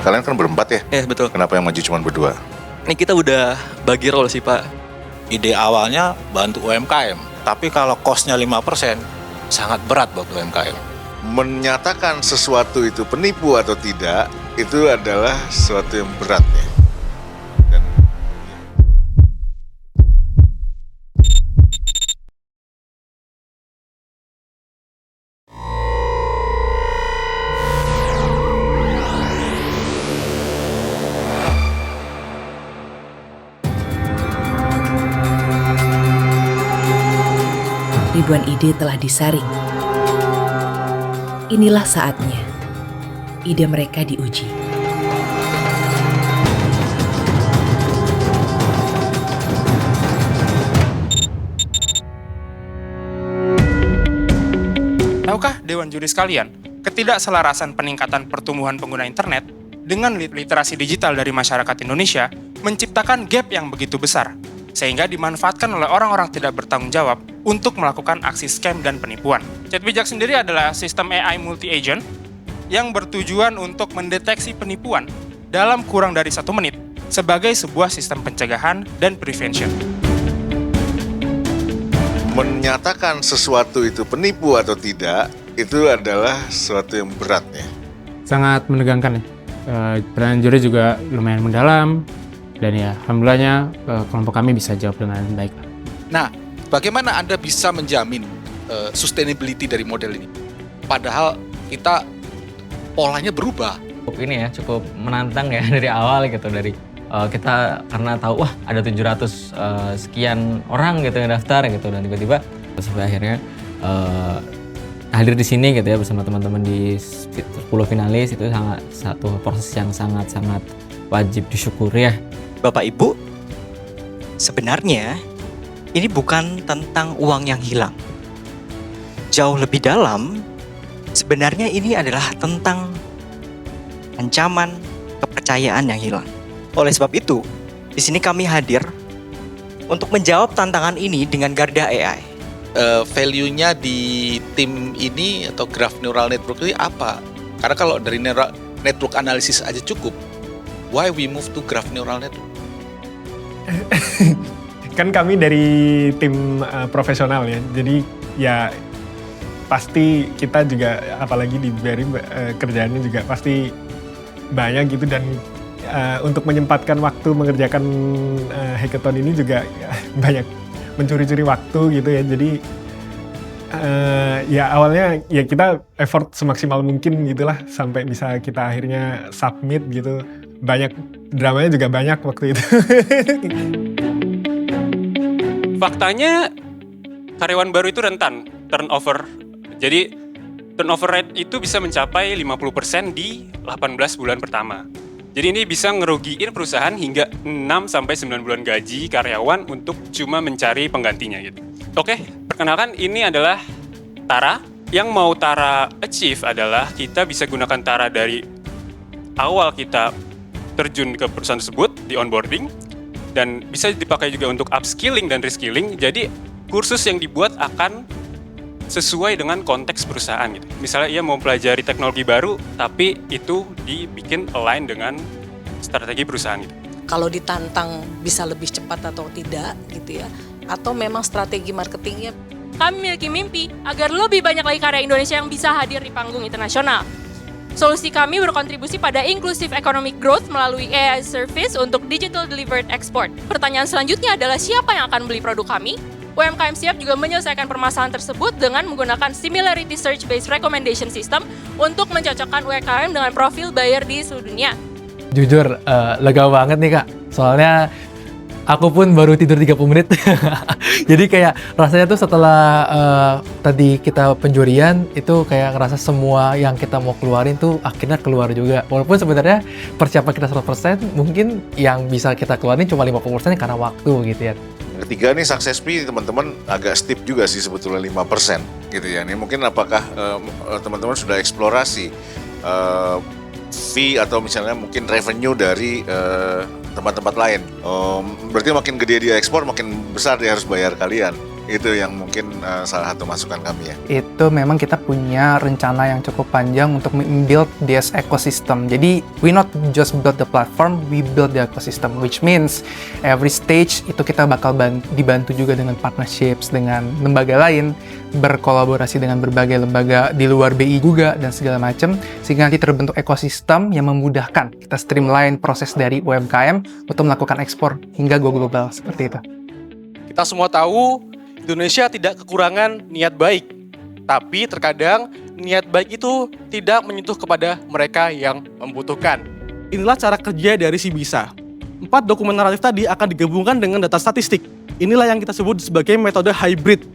Kalian kan berempat ya? Betul. Kenapa yang maju cuma berdua? Ini kita udah bagi role sih Pak. Ide awalnya bantu UMKM, tapi kalau cost-nya 5%, sangat berat buat UMKM. Menyatakan sesuatu itu penipu atau tidak, itu adalah sesuatu yang berat ya. Dan Ribuan ide telah disaring. Inilah saatnya ide mereka diuji. Tahukah Dewan Juri sekalian, ketidakselarasan peningkatan pertumbuhan pengguna internet dengan literasi digital dari masyarakat Indonesia menciptakan gap yang begitu besar, sehingga dimanfaatkan oleh orang-orang tidak bertanggung jawab untuk melakukan aksi scam dan penipuan. Chatbijak sendiri adalah sistem AI multi-agent yang bertujuan untuk mendeteksi penipuan dalam kurang dari 1 menit sebagai sebuah sistem pencegahan dan prevention. menyatakan sesuatu itu penipu atau tidak, itu adalah sesuatu yang berat ya. Sangat menegangkan ya. Pertanyaan juri juga lumayan mendalam dan ya alhamdulillahnya kelompok kami bisa jawab dengan baik. Nah, bagaimana Anda bisa menjamin sustainability dari model ini? Padahal kita polanya berubah. Cukup menantang ya dari awal gitu, dari kita karena tahu wah ada 700 sekian orang gitu yang daftar gitu, dan tiba-tiba sampai akhirnya hadir di sini gitu ya bersama teman-teman di 10 finalis. Itu sangat satu proses yang sangat-sangat wajib disyukuri ya. Bapak Ibu, sebenarnya ini bukan tentang uang yang hilang. Jauh lebih dalam, sebenarnya ini adalah tentang ancaman kepercayaan yang hilang. Oleh sebab itu, di sini kami hadir untuk menjawab tantangan ini dengan Garda AI. Value-nya di tim ini atau graph neural network ini apa? Karena kalau dari network analysis aja cukup, why we move to graph neural network? Kan kami dari tim profesional ya, jadi ya pasti kita juga apalagi di BRI kerjaannya juga pasti banyak gitu, dan untuk menyempatkan waktu mengerjakan hackathon ini juga banyak mencuri-curi waktu gitu ya. Jadi ya awalnya ya kita effort semaksimal mungkin gitulah sampai bisa kita akhirnya submit gitu. Banyak dramanya juga banyak waktu itu. Faktanya, karyawan baru itu rentan turnover. Jadi, turnover rate itu bisa mencapai 50% di 18 bulan pertama. Jadi ini bisa ngerugiin perusahaan hingga 6-9 bulan gaji karyawan untuk cuma mencari penggantinya gitu. Oke, perkenalkan ini adalah Tara. Yang mau Tara achieve adalah kita bisa gunakan Tara dari awal kita terjun ke perusahaan tersebut di onboarding, dan bisa dipakai juga untuk upskilling dan reskilling. Jadi kursus yang dibuat akan sesuai dengan konteks perusahaan gitu. Misalnya ia mau pelajari teknologi baru, tapi itu dibikin align dengan strategi perusahaan gitu. Kalau ditantang bisa lebih cepat atau tidak gitu ya, atau memang strategi marketingnya. Kami memiliki mimpi agar lebih banyak lagi karya Indonesia yang bisa hadir di panggung internasional. Solusi kami berkontribusi pada inclusive economic growth melalui AI service untuk digital delivered export. Pertanyaan selanjutnya adalah siapa yang akan beli produk kami? UMKM siap juga menyelesaikan permasalahan tersebut dengan menggunakan similarity search based recommendation system untuk mencocokkan UMKM dengan profil buyer di seluruh dunia. Jujur lega banget nih Kak, soalnya aku pun baru tidur 30 menit. Jadi kayak rasanya tuh setelah tadi kita penjurian itu kayak ngerasa semua yang kita mau keluarin tuh akhirnya keluar juga. Walaupun sebenarnya persiapan kita 100%, mungkin yang bisa kita keluarin cuma 50% karena waktu gitu ya. Ketiga nih success fee teman-teman agak steep juga sih sebetulnya 5% gitu ya. Ini mungkin apakah teman-teman sudah eksplorasi fee atau misalnya mungkin revenue dari tempat-tempat lain. Berarti makin gede dia ekspor, makin besar dia harus bayar kalian. Itu yang mungkin salah satu masukan kami ya. Itu memang kita punya rencana yang cukup panjang untuk build this ecosystem. Jadi we not just build the platform, we build the ecosystem, which means every stage itu kita bakal dibantu juga dengan partnerships dengan lembaga lain, berkolaborasi dengan berbagai lembaga di luar BI juga dan segala macam, sehingga nanti terbentuk ekosistem yang memudahkan kita streamline proses dari UMKM untuk melakukan ekspor hingga go global seperti itu. Kita semua tahu Indonesia tidak kekurangan niat baik, tapi terkadang niat baik itu tidak menyentuh kepada mereka yang membutuhkan. Inilah cara kerja dari Sibisa. 4 dokumen naratif tadi akan digabungkan dengan data statistik. Inilah yang kita sebut sebagai metode hybrid.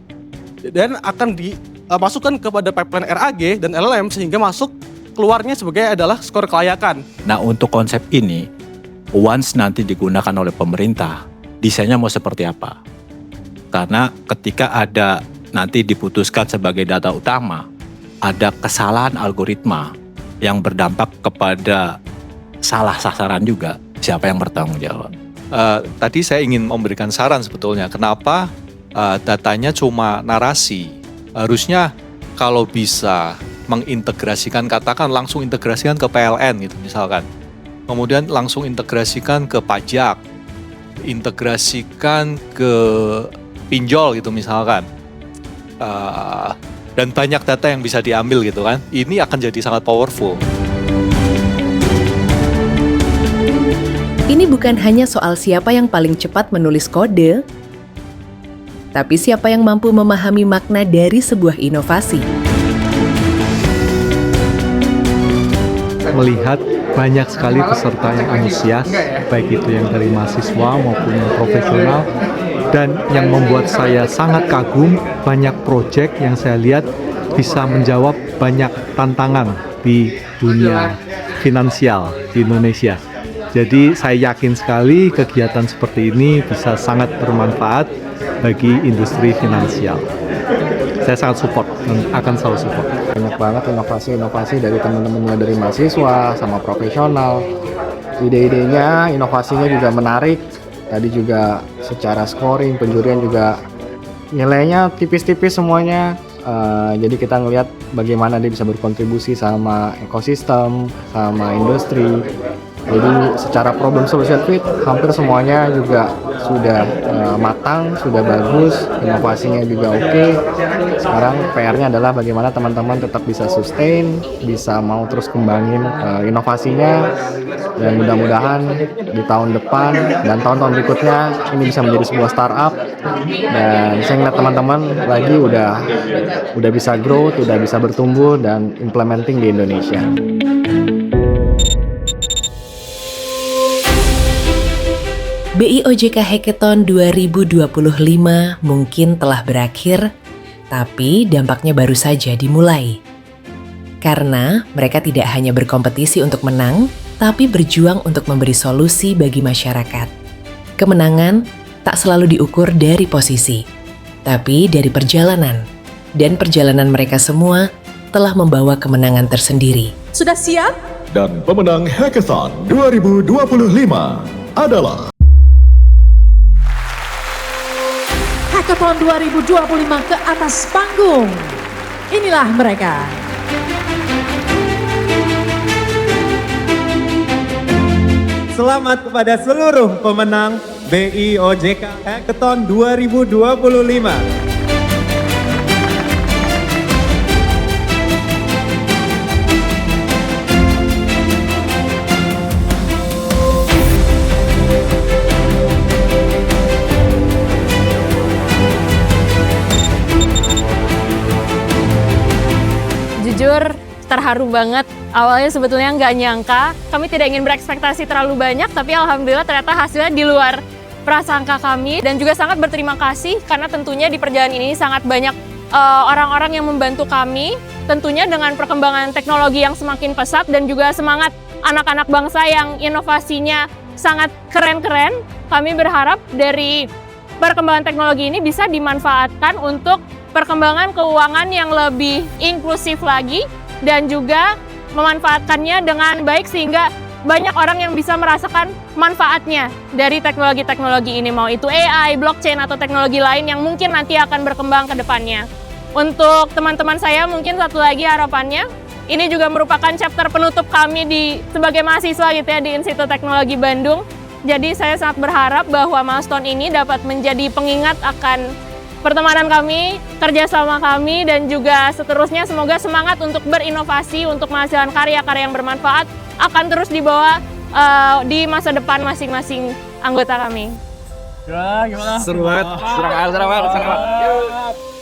Dan akan dimasukkan kepada pipeline RAG dan LLM sehingga keluarnya sebagai adalah skor kelayakan. Nah, untuk konsep ini, once nanti digunakan oleh pemerintah, desainnya mau seperti apa? Karena ketika ada nanti diputuskan sebagai data utama, ada kesalahan algoritma yang berdampak kepada salah sasaran juga, siapa yang bertanggung jawab? Tadi saya ingin memberikan saran sebetulnya, kenapa datanya cuma narasi. Harusnya kalau bisa mengintegrasikan, katakan langsung integrasikan ke PLN gitu misalkan. Kemudian langsung integrasikan ke pajak, integrasikan ke pinjol gitu misalkan, dan banyak data yang bisa diambil gitu kan, ini akan jadi sangat powerful. Ini bukan hanya soal siapa yang paling cepat menulis kode, tapi siapa yang mampu memahami makna dari sebuah inovasi. Melihat banyak sekali peserta yang antusias, baik itu yang dari mahasiswa maupun yang profesional. Dan yang membuat saya sangat kagum, banyak proyek yang saya lihat bisa menjawab banyak tantangan di dunia finansial di Indonesia. Jadi saya yakin sekali kegiatan seperti ini bisa sangat bermanfaat bagi industri finansial. Saya sangat support dan akan selalu support. Banyak banget inovasi-inovasi dari teman-teman mulai dari mahasiswa sama profesional. Ide-idenya, inovasinya juga menarik. Tadi juga secara scoring, penjurian juga nilainya tipis-tipis semuanya. Jadi kita ngelihat bagaimana dia bisa berkontribusi sama ekosistem, sama industri. Jadi secara problem solution fit hampir semuanya juga sudah matang, sudah bagus, inovasinya juga oke. Sekarang PR-nya adalah bagaimana teman-teman tetap bisa sustain, bisa mau terus kembangin inovasinya, dan mudah-mudahan di tahun depan dan tahun-tahun berikutnya ini bisa menjadi sebuah startup. Dan saya ngeliat teman-teman lagi udah bisa growth, udah bisa bertumbuh dan implementing di Indonesia. BI OJK Hackathon 2025 mungkin telah berakhir, tapi dampaknya baru saja dimulai. Karena mereka tidak hanya berkompetisi untuk menang, tapi berjuang untuk memberi solusi bagi masyarakat. Kemenangan tak selalu diukur dari posisi, tapi dari perjalanan. Dan perjalanan mereka semua telah membawa kemenangan tersendiri. Sudah siap? Dan pemenang Hackathon 2025 adalah Hackathon 2025 ke atas panggung. Inilah mereka. Selamat kepada seluruh pemenang BI OJK Hackathon 2025. Jujur terharu banget. Awalnya sebetulnya nggak nyangka, kami tidak ingin berekspektasi terlalu banyak, tapi alhamdulillah ternyata hasilnya di luar prasangka kami. Dan juga sangat berterima kasih karena tentunya di perjalanan ini sangat banyak orang-orang yang membantu kami. Tentunya dengan perkembangan teknologi yang semakin pesat dan juga semangat anak-anak bangsa yang inovasinya sangat keren-keren, kami berharap dari perkembangan teknologi ini bisa dimanfaatkan untuk perkembangan keuangan yang lebih inklusif lagi dan juga memanfaatkannya dengan baik sehingga banyak orang yang bisa merasakan manfaatnya dari teknologi-teknologi ini, mau itu AI, blockchain, atau teknologi lain yang mungkin nanti akan berkembang ke depannya. Untuk teman-teman saya mungkin satu lagi harapannya, ini juga merupakan chapter penutup kami sebagai mahasiswa gitu ya di Institut Teknologi Bandung. Jadi saya sangat berharap bahwa milestone ini dapat menjadi pengingat akan pertemanan kami, kerjasama kami, dan juga seterusnya. Semoga semangat untuk berinovasi, untuk menghasilkan karya-karya yang bermanfaat akan terus dibawa di masa depan masing-masing anggota kami. Gimana? Seru banget. Seru banget.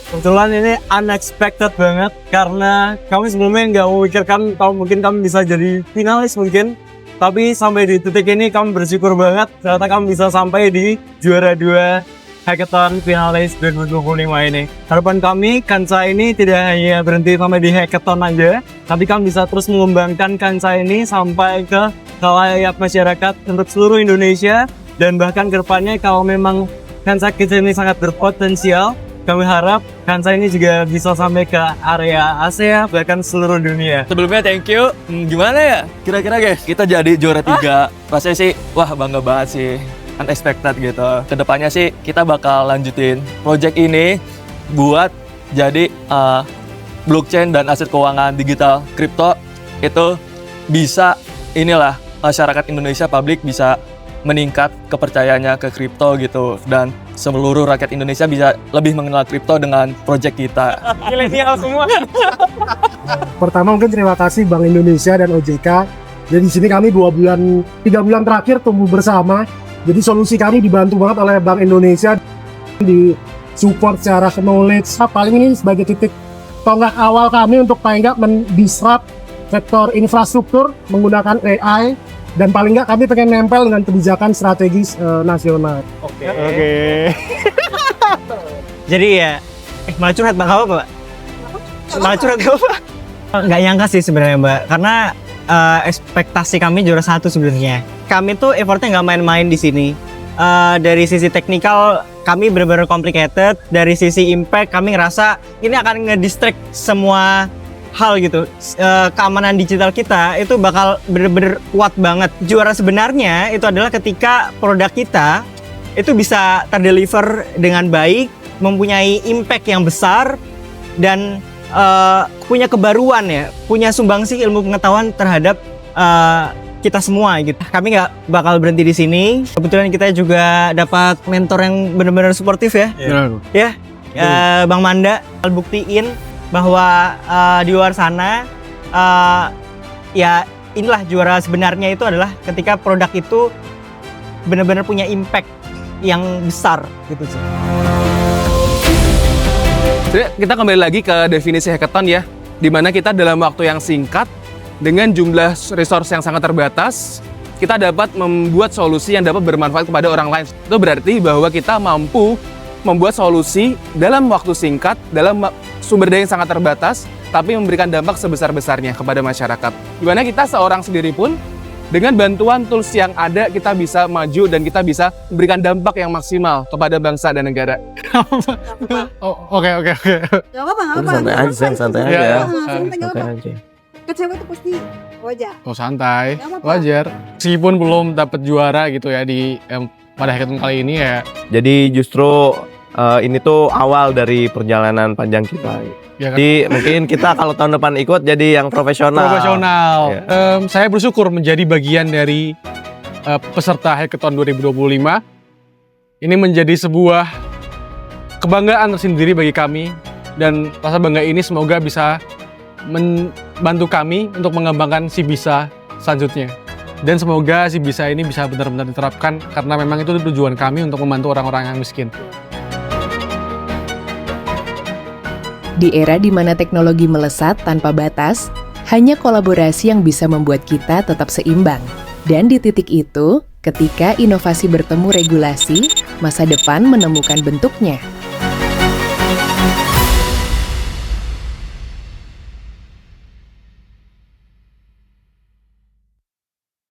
Kebetulan ini unexpected banget karena kami sebelumnya nggak memikirkan kalau mungkin kami bisa jadi finalis mungkin. Tapi sampai di titik ini kami bersyukur banget ternyata kami bisa sampai di juara 2 Hackathon Finalis 2025 ini. Harapan kami Kansa ini tidak hanya berhenti sampai di Hackathon aja, tapi kami bisa terus mengembangkan Kansa ini sampai ke khalayak masyarakat untuk seluruh Indonesia, dan bahkan ke depannya kalau memang Kansa Kids ini sangat berpotensial, kami harap Kansa ini juga bisa sampai ke area Asia, bahkan seluruh dunia. Sebelumnya thank you. Gimana ya? Kira-kira guys, kita jadi juara 3. Rasanya sih, wah bangga banget sih. Unexpected gitu. Kedepannya sih kita bakal lanjutin project ini buat jadi blockchain dan aset keuangan digital kripto itu bisa inilah masyarakat Indonesia publik bisa meningkat kepercayaannya ke kripto gitu, dan seluruh rakyat Indonesia bisa lebih mengenal kripto dengan project kita. Milenial semua. Pertama mungkin terima kasih Bank Indonesia dan OJK. Jadi di sini kami 3 bulan terakhir tumbuh bersama. Jadi solusi kami dibantu banget oleh Bank Indonesia, di support secara knowledge. Paling ini sebagai titik tonggak awal kami untuk paling nggak mendisrupt sektor infrastruktur menggunakan AI, dan paling nggak kami pengen nempel dengan kebijakan strategis nasional. Oke. Jadi ya, malah curhat Bang, apa Pak? Malah curhat apa? Nggak nyangka sih sebenarnya Mbak, karena ekspektasi kami juara 1 sebenarnya. Kami tuh effortnya nggak main-main di sini. Dari sisi teknikal kami benar-benar complicated, dari sisi impact kami ngerasa ini akan ngedistract semua hal gitu. Keamanan digital kita itu bakal bener-bener kuat banget. Juara sebenarnya itu adalah ketika produk kita itu bisa terdeliver dengan baik, mempunyai impact yang besar, dan punya kebaruan ya, punya sumbangsih ilmu pengetahuan terhadap kita semua gitu. Kami nggak bakal berhenti di sini. Kebetulan kita juga dapat mentor yang benar-benar suportif ya. Bang Manda buktiin bahwa di luar sana ya inilah juara sebenarnya itu adalah ketika produk itu benar-benar punya impact yang besar gitu sih. Jadi kita kembali lagi ke definisi hackathon ya, di mana kita dalam waktu yang singkat dengan jumlah resource yang sangat terbatas, kita dapat membuat solusi yang dapat bermanfaat kepada orang lain. Itu berarti bahwa kita mampu membuat solusi dalam waktu singkat, dalam sumber daya yang sangat terbatas, tapi memberikan dampak sebesar-besarnya kepada masyarakat. Dimana kita seorang sendiri pun, dengan bantuan tools yang ada, kita bisa maju dan kita bisa memberikan dampak yang maksimal kepada bangsa dan negara. Oke. Gak apa-apa. Santai aja. Santai aja. Kecewa itu pasti wajar. Oh santai, Gak apa-apa. wajar. Meskipun belum dapat juara gitu ya di pada hackathon kali ini ya. Jadi justru ini tuh awal dari perjalanan panjang kita. Ya kan? Jadi mungkin kita kalau tahun depan ikut jadi yang profesional. Ya. Saya bersyukur menjadi bagian dari peserta hackathon 2025. Ini menjadi sebuah kebanggaan tersendiri bagi kami, dan rasa bangga ini semoga bisa membantu kami untuk mengembangkan Sibisa selanjutnya. Dan semoga Sibisa ini bisa benar-benar diterapkan, karena memang itu tujuan kami untuk membantu orang-orang yang miskin. Di era di mana teknologi melesat tanpa batas, hanya kolaborasi yang bisa membuat kita tetap seimbang. Dan di titik itu, ketika inovasi bertemu regulasi, masa depan menemukan bentuknya.